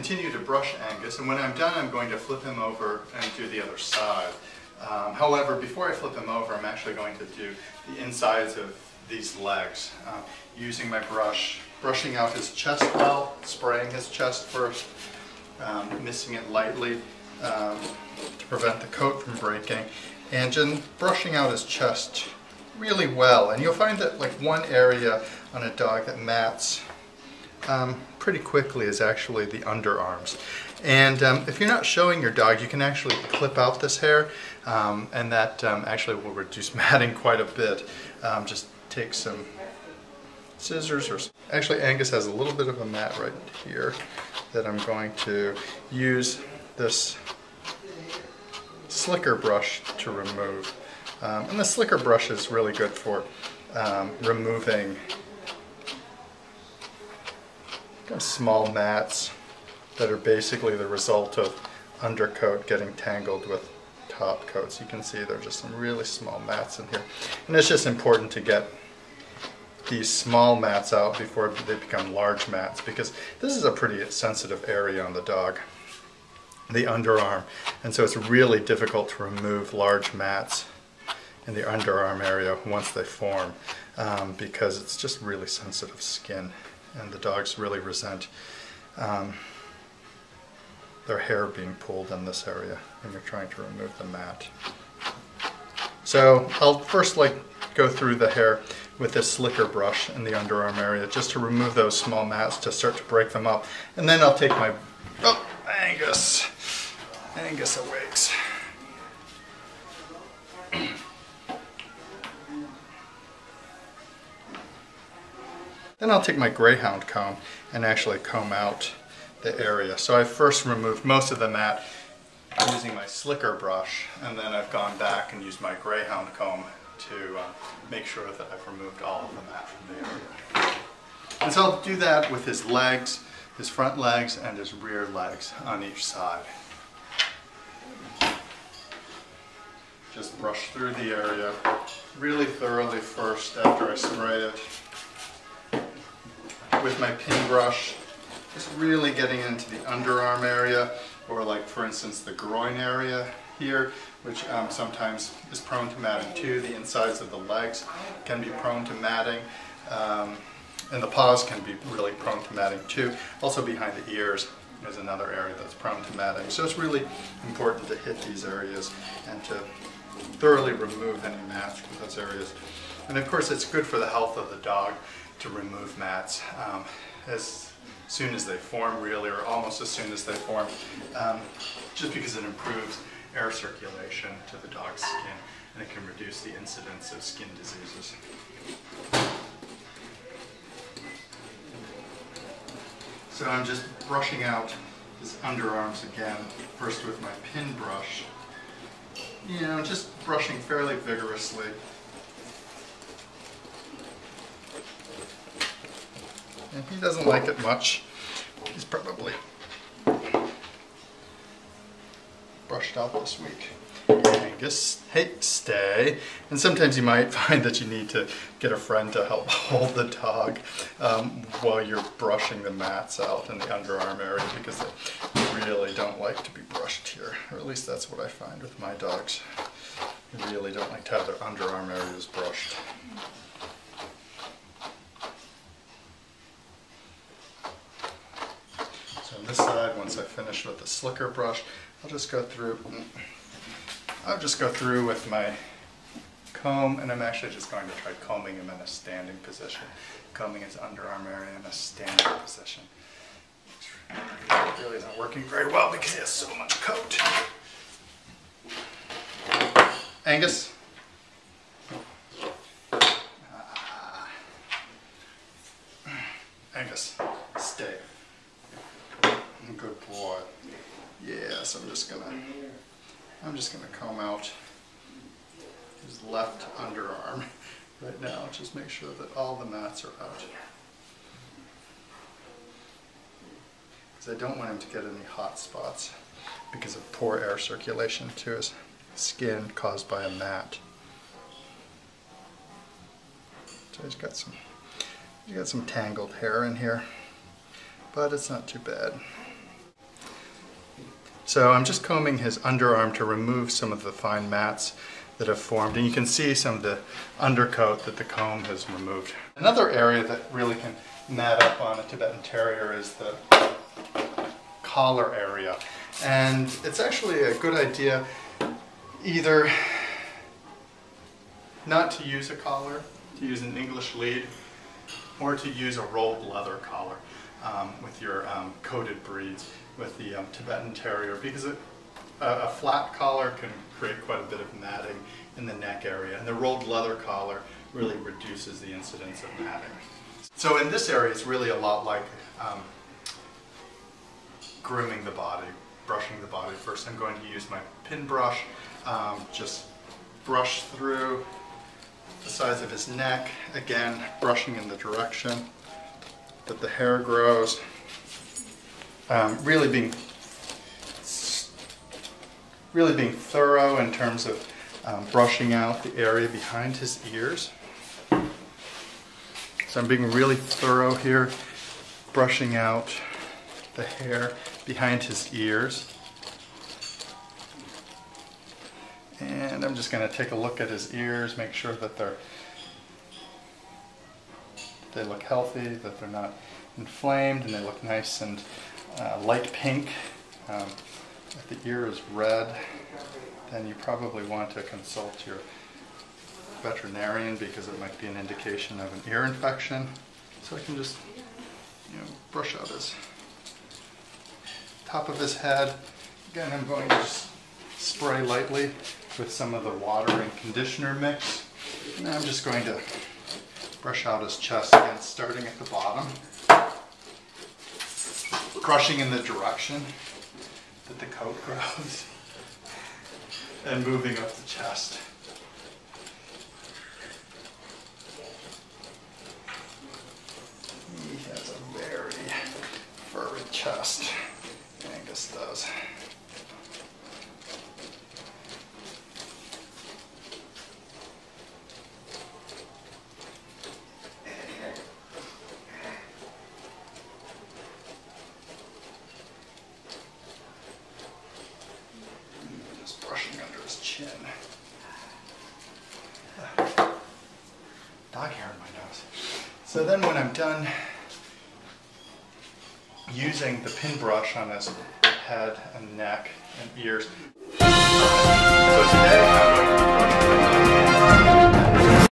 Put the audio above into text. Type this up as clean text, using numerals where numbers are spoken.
continue to brush Angus, and when I'm done I'm going to flip him over and do the other side. However, before I flip him over, I'm actually going to do the insides of these legs, using my brush, brushing out his chest well, spraying his chest first, missing it lightly to prevent the coat from breaking, and just brushing out his chest really well. And you'll find that like one area on a dog that mats pretty quickly is actually the underarms. And if you're not showing your dog, you can actually clip out this hair, and that actually will reduce matting quite a bit. Just take some scissors, or actually Angus has a little bit of a mat right here that I'm going to use this slicker brush to remove. And the slicker brush is really good for removing kind of small mats that are basically the result of undercoat getting tangled with top coats. You can see there are just some really small mats in here. And it's just important to get these small mats out before they become large mats, because this is a pretty sensitive area on the dog, the underarm. And so it's really difficult to remove large mats in the underarm area once they form, because it's just really sensitive skin, and the dogs really resent their hair being pulled in this area when you're trying to remove the mat. So I'll first go through the hair with this slicker brush in the underarm area just to remove those small mats, to start to break them up. And then I'll take my, oh, Angus awakes. Then I'll take my greyhound comb and actually comb out the area. So I first removed most of the mat using my slicker brush, and then I've gone back and used my greyhound comb to make sure that I've removed all of the mat from the area. And so I'll do that with his legs, his front legs and his rear legs on each side. Just brush through the area really thoroughly first after I spray it with my pin brush, just really getting into the underarm area, or like for instance the groin area here, which sometimes is prone to matting too. The insides of the legs can be prone to matting, and the paws can be really prone to matting too. Also behind the ears is another area that's prone to matting. So it's really important to hit these areas and to thoroughly remove any mats from those areas. And of course it's good for the health of the dog to remove mats as soon as they form, really, or almost as soon as they form, just because it improves air circulation to the dog's skin, and it can reduce the incidence of skin diseases. So I'm just brushing out his underarms again, first with my pin brush. You know, just brushing fairly vigorously. And he doesn't like it much. He's probably brushed out this week. Angus, hey, stay. And sometimes you might find that you need to get a friend to help hold the dog while you're brushing the mats out in the underarm area, because they really don't like to be brushed here. Or at least that's what I find with my dogs. They really don't like to have their underarm areas brushed. So on this side, once I finish with the slicker brush, I'll just go through with my comb, and I'm actually just going to try combing him in a standing position, combing his underarm area in a standing position. Which really isn't working very well because he has so much coat. Angus? Angus, stay. Good boy. Yes, I'm just gonna comb out his left underarm right now. Just make sure that all the mats are out, because I don't want him to get any hot spots because of poor air circulation to his skin caused by a mat. So he's got some tangled hair in here, but it's not too bad. So I'm just combing his underarm to remove some of the fine mats that have formed, and you can see some of the undercoat that the comb has removed. Another area that really can mat up on a Tibetan Terrier is the collar area, and it's actually a good idea either not to use a collar, to use an English lead, or to use a rolled leather collar with your coated breeds with the Tibetan Terrier, because a flat collar can create quite a bit of matting in the neck area, and the rolled leather collar really reduces the incidence of matting. So in this area, it's really a lot like grooming the body, brushing the body. First, I'm going to use my pin brush, just brush through the sides of his neck, again brushing in the direction that the hair grows, really being thorough in terms of brushing out the area behind his ears. So I'm being really thorough here, brushing out the hair behind his ears. And I'm just going to take a look at his ears, make sure that they look healthy, that they're not inflamed, and they look nice and light pink. If the ear is red, then you probably want to consult your veterinarian, because it might be an indication of an ear infection. So I can just, brush out his top of his head. Again, I'm going to just spray lightly with some of the water and conditioner mix. And I'm just going to brush out his chest again, starting at the bottom, brushing in the direction that the coat grows, and moving up the chest. He has a very furry chest, Angus does. Brushing under his chin. Dog hair in my nose. So then when I'm done using the pin brush on his head and neck and ears, so today